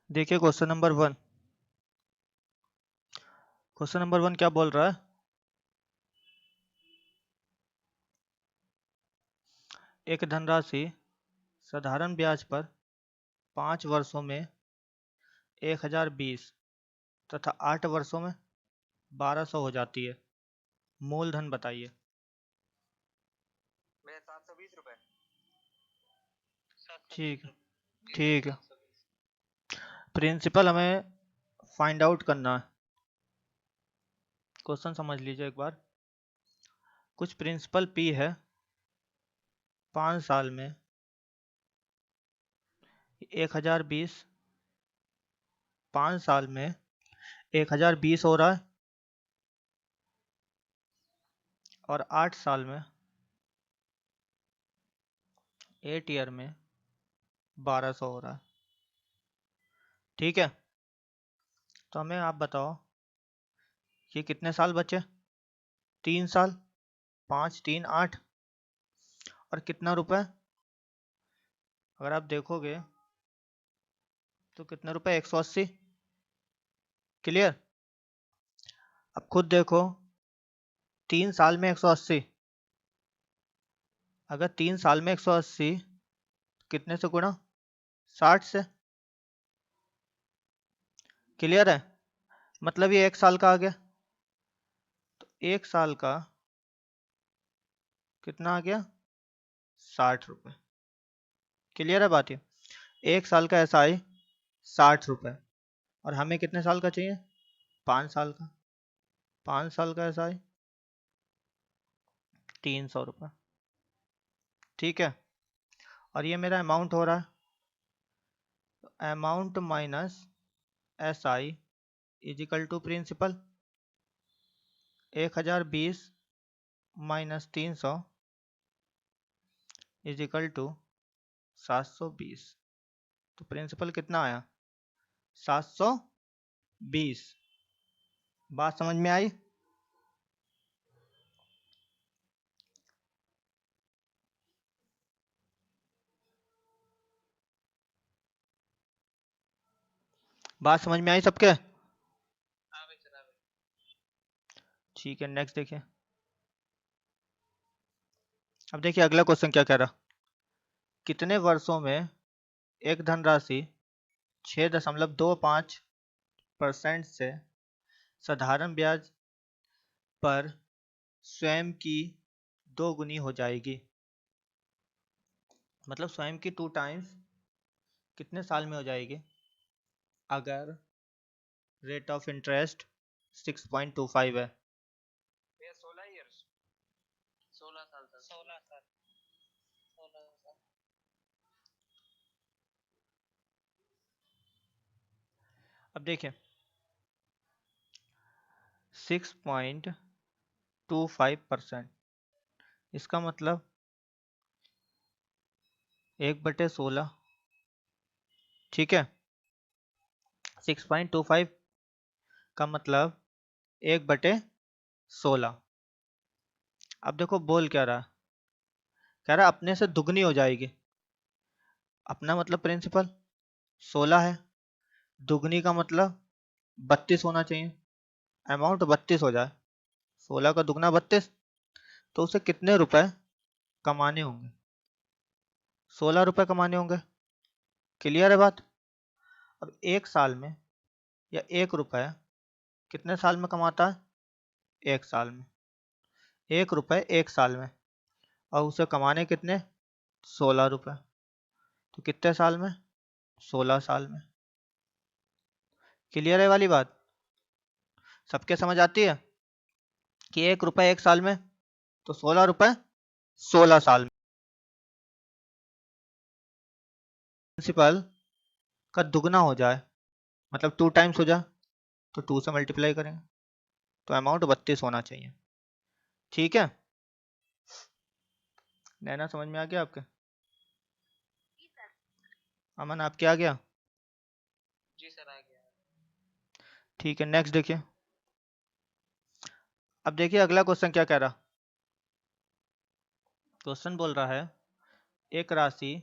देखिए question number 1 क्या बोल रहा है। एक धनराशि साधारण ब्याज पर 5 वर्षों में 1020 तथा 8 वर्षों में 1200 हो जाती है। मूलधन बताइए। मेरे 720 रुपए। ठीक ठीक है। प्रिंसिपल हमें फाइंड आउट करना है। क्वेश्चन समझ लीजिए एक बार। कुछ प्रिंसिपल पी है 5 साल में 1020, 5 साल में 1020 हो रहा है और 8 साल में 8 ईयर में 1200 हो रहा है। ठीक है, तो हमें आप बताओ ये कितने साल बचे। 3 साल, 5 3 8 और कितना रुपए। अगर आप देखोगे तो कितने रुपए 180। क्लियर। अब खुद देखो 3 साल में 180, अगर 3 साल में 180 कितने से गुणा, 60 से। क्लियर है, मतलब ये 1 साल का आ गया। तो 1 साल का कितना आ गया, 60 रुपए। क्लियर है बात। ये 1 साल का ऐसा आई 60 रुपए और हमें कितने साल का चाहिए, 5 साल का। 5 साल का ऐसा आई 300 रुपए। ठीक है, और ये मेरा अमाउंट हो रहा है amount minus S I is equal to principal 1020 minus 300 is equal to 720। तो प्रिंसिपल कितना आया, 720। बात समझ में आई। बात समझ में आई सबके। हाँ भाई सर, हाँ भाई। ठीक है, नेक्स्ट देखिए। अब देखिए अगला क्वेश्चन क्या कह रहा, कितने वर्षों में एक धनराशि 6.25% से साधारण ब्याज पर स्वयं की 2 गुनी हो जाएगी। मतलब स्वयं की 2 टाइम्स कितने साल में हो जाएगी, अगर रेट ऑफ इंटरेस्ट 6.25 है। भैया 16 ईयर्स, 16 साल तक। 16 साल, 16 साल। अब देखिए 6.25%, इसका मतलब 1/16। ठीक है, 6.25 का मतलब 1/16। अब देखो बोल क्या रहा, कह रहा अपने से दुगनी हो जाएगी। अपना मतलब प्रिंसिपल 16 है, दुगनी का मतलब 32 होना चाहिए। अमाउंट 32 हो जाए, 16 का दुगना 32, तो उसे कितने रुपए कमाने होंगे, 16 रुपए कमाने होंगे। क्लियर है बात। अब 1 साल में या 1 रुपए कितने साल में कमाता है, 1 साल में। 1 रुपए 1 साल में और उसे कमाने कितने, 16 रुपए। तो कितने साल में, 16 साल में। क्लियर है वाली बात, सबके समझ आती है कि 1 रुपए 1 साल में तो 16 रुपए 16 साल में। प्रिंसिपल का दुगना हो जाए मतलब 2 टाइम्स हो जाए तो 2 से मल्टीप्लाई करेंगे, तो अमाउंट 32 होना चाहिए। ठीक है, नैना समझ में आ गया आपके। अमन आपके आ गया। जी सर, आ गया। ठीक है, नेक्स्ट देखिए। अब देखिए अगला क्वेश्चन क्या कह रहा, क्वेश्चन बोल रहा है एक राशि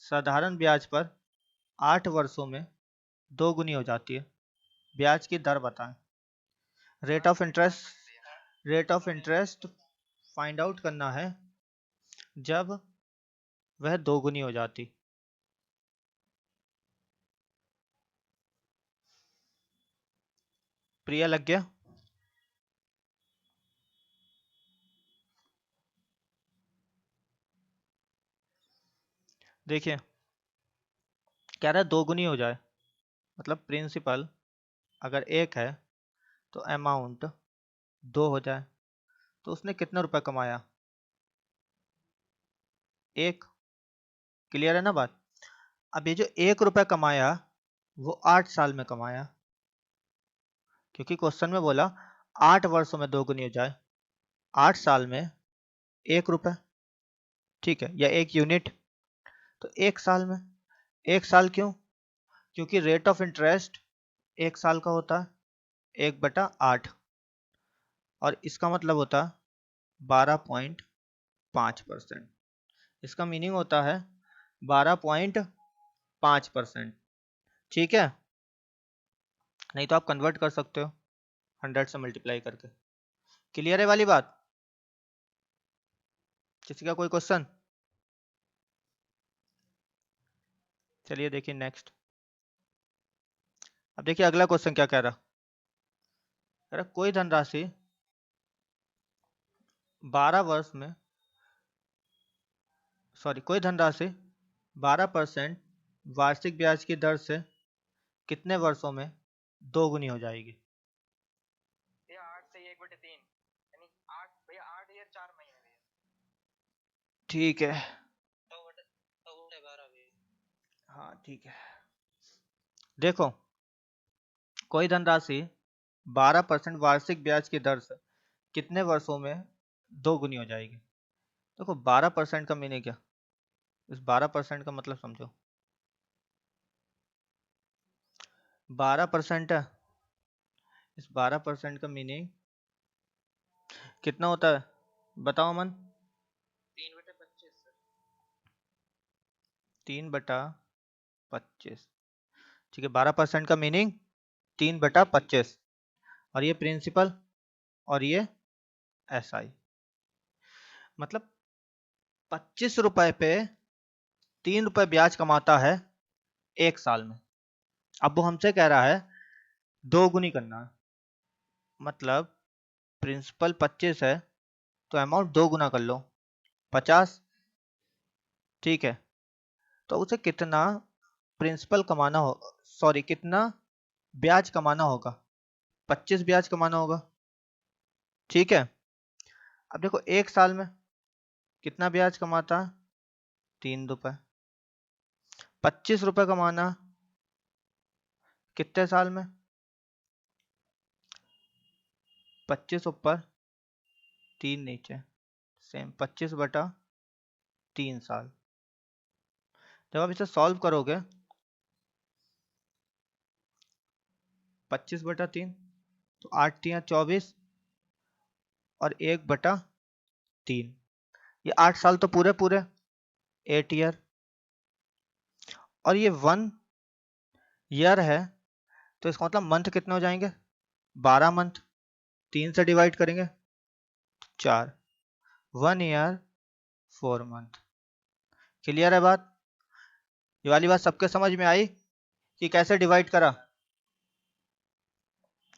साधारण ब्याज पर 8 वर्षों में दो गुनी हो जाती है। ब्याज की दर बताएं। Rate of interest find out करना है जब वह दो गुनी हो जाती। प्रिया लग गया? देखिए कह रहा है दो गुनी हो जाए, मतलब प्रिंसिपल अगर एक है तो अमाउंट दो हो जाए। तो उसने कितना रुपया कमाया? एक। क्लियर है ना बात? अब ये जो एक रुपया कमाया वो 8 साल में कमाया, क्योंकि क्वेश्चन में बोला 8 वर्षों में दो गुनी हो जाए। 8 साल में 1 रुपया, ठीक है, या 1 यूनिट। तो 1 साल में, 1 साल क्यों? क्योंकि रेट ऑफ इंटरेस्ट 1 साल का होता है 1/8, और इसका मतलब होता है 12.5%। इसका मीनिंग होता है 12.5%। ठीक है, नहीं तो आप कन्वर्ट कर सकते हो 100 से मल्टीप्लाई करके। क्लियर है वाली बात? किसी का कोई क्वेश्चन? चलिए देखिए नेक्स्ट। अब देखिए अगला क्वेश्चन क्या कह रहा। कह रहा कोई धनराशि 12 वर्ष में, सॉरी, कोई धनराशि 12% वार्षिक ब्याज की दर से कितने वर्षों में दो गुनी हो जाएगी? भैया 8 से 1/3, यानी 8 भैया, 8 ईयर 4 महीने भैया। ठीक है, 12 भैया। हाँ ठीक है। देखो कोई धनराशि 12% वार्षिक ब्याज की दर से कितने वर्षों में दो गुनी हो जाएगी? देखो 12% का मीनिंग क्या? इस 12% का मतलब समझो। 12% है, इस 12% का मीनिंग कितना होता है बताओ अमन? 3/25 सर। 3/25। ठीक है, 12% का मीनिंग 3/25, और ये प्रिंसिपल और ये SI, मतलब 25 रुपए पे 3 रुपए ब्याज कमाता है 1 साल में। अब वो हमसे कह रहा है दो गुनी करना है, मतलब प्रिंसिपल 25 है तो अमाउंट दो गुना कर लो 50। ठीक है, तो उसे कितना प्रिंसिपल कमाना हो, सॉरी कितना ब्याज कमाना होगा? 25 ब्याज कमाना होगा। ठीक है, अब देखो 1 साल में कितना ब्याज कमाता है? 3 रुपए। 25 रुपए कमाना कितने साल में? 25 ऊपर 3 नीचे, सेम 25/3 साल। जब आप इसे सॉल्व करोगे 25/3, तो 8×3 = 24 और 1/3, ये 8 साल तो पूरे पूरे 8 ईयर, और ये 1 ईयर है तो इसका मतलब मंथ कितने हो जाएंगे? 12 मंथ। 3 से डिवाइड करेंगे 4, 1 ईयर 4 मंथ। क्लियर है बात? ये वाली बात सबके समझ में आई कि कैसे डिवाइड करा?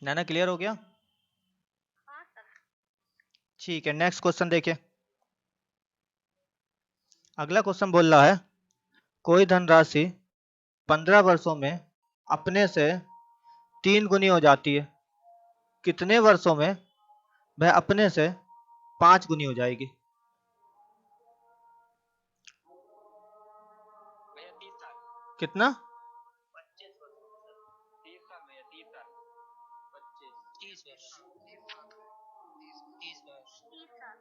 नैना क्लियर हो गया? ठीक है, नेक्स्ट क्वेश्चन देखिए। अगला क्वेश्चन बोल रहा है कोई धनराशि 15 वर्षों में अपने से 3 गुनी हो जाती है, कितने वर्षों में वह अपने से 5 गुनी हो जाएगी? भैया 30 साल। कितना? 25 वर्ष सर। 30 साल भैया, 30 साल। 25 30 वर्ष। 30 वर्ष। 30 साल।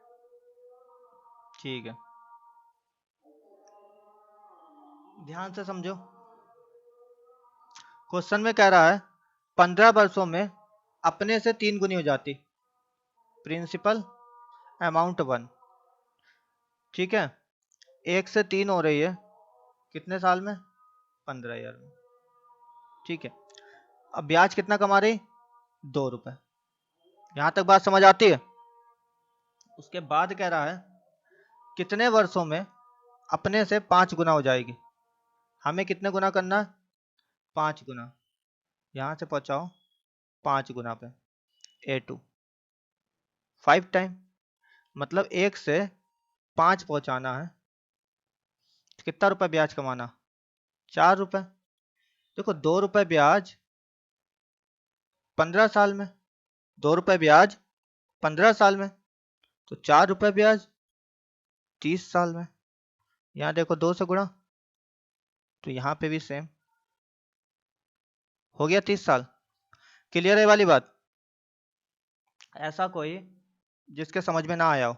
ठीक है, ध्यान से समझो। क्वेश्चन में कह रहा है 15 वर्षों में अपने से 3 गुनी हो जाती, प्रिंसिपल अमाउंट 1। ठीक है, 1 से 3 हो रही है कितने साल में? 15 ईयर में। ठीक है, अब ब्याज कितना कमा रही, 2 रुपए। यहां तक बात समझ आती है। उसके बाद कह रहा है कितने वर्षों में अपने से 5 गुना हो जाएगी। हमें कितने गुना करना है, 5 गुना। यहां से पहुंचाओ 5 गुना पे, A2 5 टाइम, मतलब 1 से 5 पहुंचाना है। कितना रुपए ब्याज कमाना, 4 रुपए। देखो 2 रुपए ब्याज 15 साल में, 2 रुपए ब्याज 15 साल में, तो 4 रुपए ब्याज 30 साल में। यहाँ देखो 2 से गुणा, तो यहाँ पे भी सेम हो गया 30 साल। क्लियर है वाली बात। ऐसा कोई जिसके समझ में ना आया हो,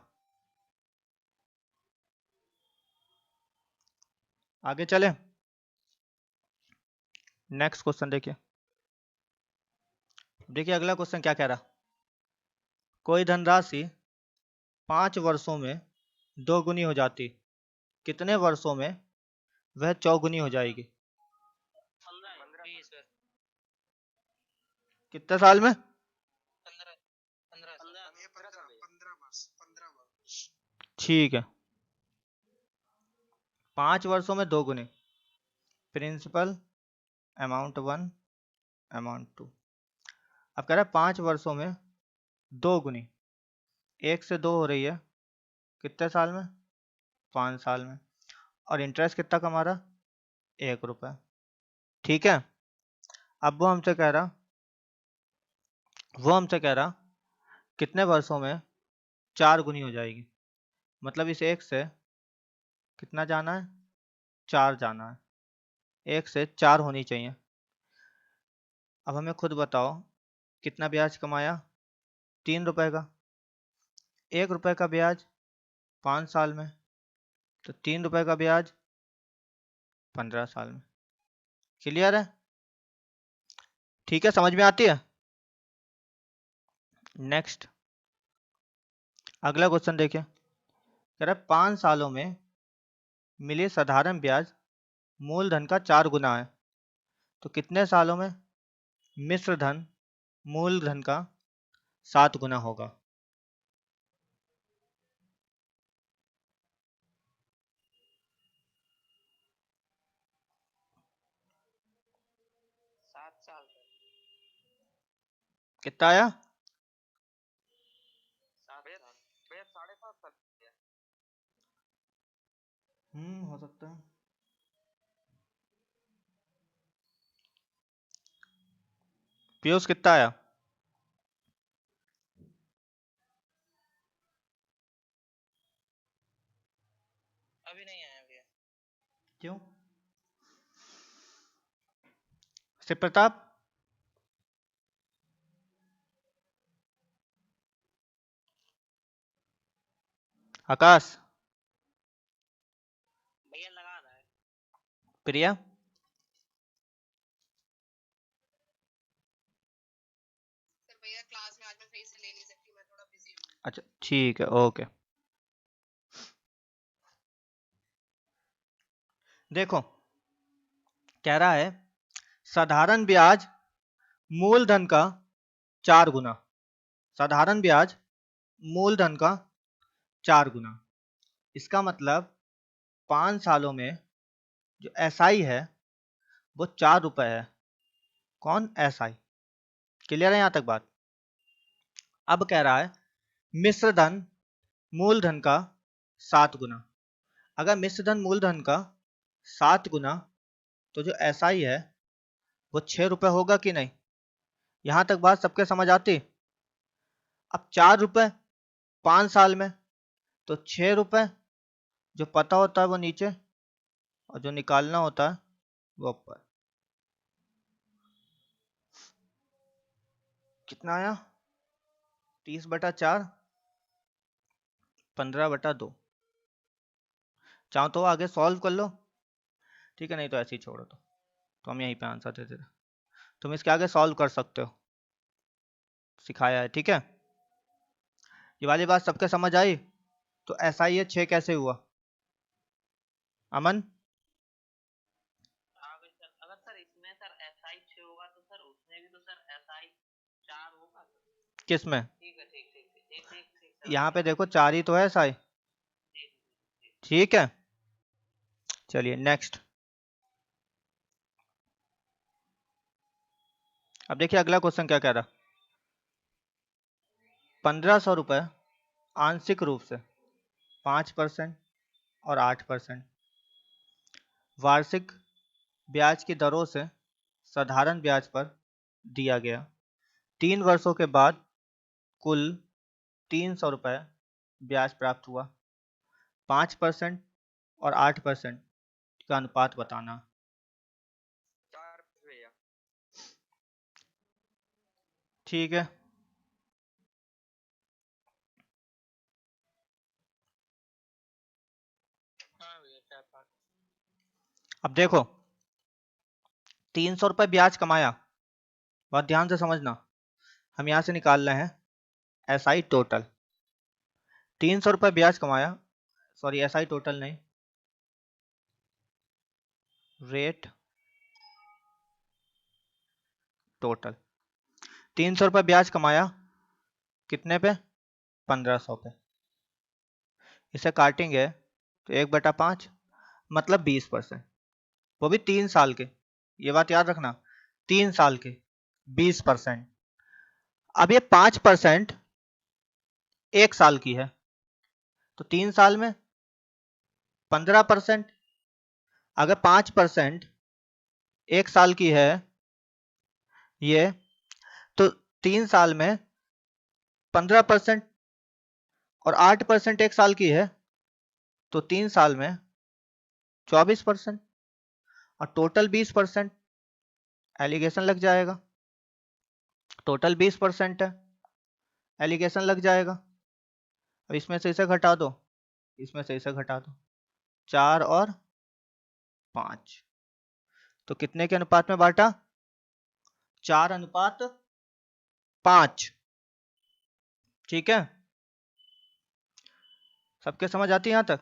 आगे चले। नेक्स्ट क्वेश्चन देखिए। देखिए अगला क्वेश्चन क्या कह रहा, कोई धनराशि 5 वर्षों में 2 गुनी हो जाती, कितने वर्षों में वह 4 गुनी हो जाएगी। 20 वर्ष। कितने साल में, 15 वर्ष। ठीक है। 5 वर्षों में 2 गुनी, प्रिंसिपल अमाउंट 1 अमाउंट 2। अब कह रहा है 5 वर्षों में 2 गुनी, 1 से 2 हो रही है, कितने साल में, 5 साल में। और इंटरेस्ट कितना कमा रहा, 1 रुपए। ठीक है। अब वो हमसे कह रहा कितने वर्षों में 4 गुनी हो जाएगी। मतलब इस 1 से कितना जाना है, 4 जाना है, 1 से 4 होनी चाहिए। अब हमें खुद बताओ कितना ब्याज कमाया, 3 रुपए का। 1 रुपए का ब्याज 5 साल में, तो 3 रुपए का ब्याज 15 साल में। क्लियर है, ठीक है, समझ में आती है। नेक्स्ट अगला क्वेश्चन देखिए। कह रहा है 5 सालों में मिले साधारण ब्याज मूलधन का 4 गुना है, तो कितने सालों में मिश्र धन मूलधन का 7 गुना होगा। 7 साल का। कितना आया, 7 साल। भैया 7.5 साल। हो सकता है। पीयूष कितना आया, अभी नहीं आया भैया। क्यों, शिव प्रताप, आकाश, भैया लगा रहा है। प्रिया, सर भैया क्लास में आज मैं सही से ले नहीं सकती, मैं थोड़ा बिजी हूँ। अच्छा ठीक है, ओके। देखो कह रहा है साधारण ब्याज मूलधन का 4 गुना, साधारण ब्याज मूलधन का 4 गुना। इसका मतलब 5 सालों में जो एसआई है वो 4 रुपए है। कौन, एसआई। क्लियर है यहां तक बात। अब कह रहा है मिश्र धन मूलधन का 7 गुना। अगर मिश्र धन मूलधन का 7 गुना, तो जो एसआई है वो 6 रुपए होगा कि नहीं। यहां तक बात सबके समझ आती। अब 4 रुपए 5 साल में, तो 6 रुपए जो पता होता है वो नीचे, और जो निकालना होता है वो ऊपर। कितना आया, 30/4, 15/2। चाहो तो आगे सॉल्व कर लो, ठीक है, नहीं तो ऐसे ही छोड़ो। तो हम यहीं पे आंसर दे देते, तुम इसके आगे सॉल्व कर सकते हो, सिखाया है, ठीक है। ये वाली बात सबके समझ आई। तो ऐसा ही है 6 कैसे हुआ, अमन। अगर सर इसमें सर एसआई 6 किस में? ठीक है, ठीक ठीक ठीक ठीक ठीक ठीक समझ यहाँ पे गया। देखो 4 ही तो है साई। जी जी। ठीक है, चलिए नेक्स्ट। अब देखिए अगला क्वेश्चन क्या कह रहा। 1500 रुपये आंशिक रूप से 5% और 8% वार्षिक ब्याज की दरों से साधारण ब्याज पर दिया गया। 3 वर्षों के बाद कुल 300 रुपये ब्याज प्राप्त हुआ। 5% और 8% का अनुपात बताना। 4 भैया। ठीक है, हाँ भैया 4 5। अब देखो 300 रुपये ब्याज कमाया, बहुत ध्यान से समझना। हम यहाँ से निकाल रहे हैं एसआई टोटल। 300 रुपये ब्याज कमाया, सॉरी एसआई टोटल नहीं, रेट टोटल। 300 रुपये ब्याज कमाया कितने पे? 1500 पे। इसे काटेंगे तो 1/5 मतलब 20%, वो भी 3 साल के। ये बात याद रखना, 3 साल के 20%। अब ये 5% 1 साल की है, तो 3 साल में 15%। अगर 5% 1 साल की है ये, तो 3 साल में 15% और 8% 1 साल की है, तो 3 साल में 24% और टोटल 20%। एलिगेशन लग जाएगा, टोटल 20% है, एलिगेशन लग जाएगा। अब इसमें से इसे घटा दो, इसमें से इसे घटा दो, 4 और 5, तो कितने के अनुपात में बांटा? 4:5। ठीक है, सबके समझ आती है यहां तक?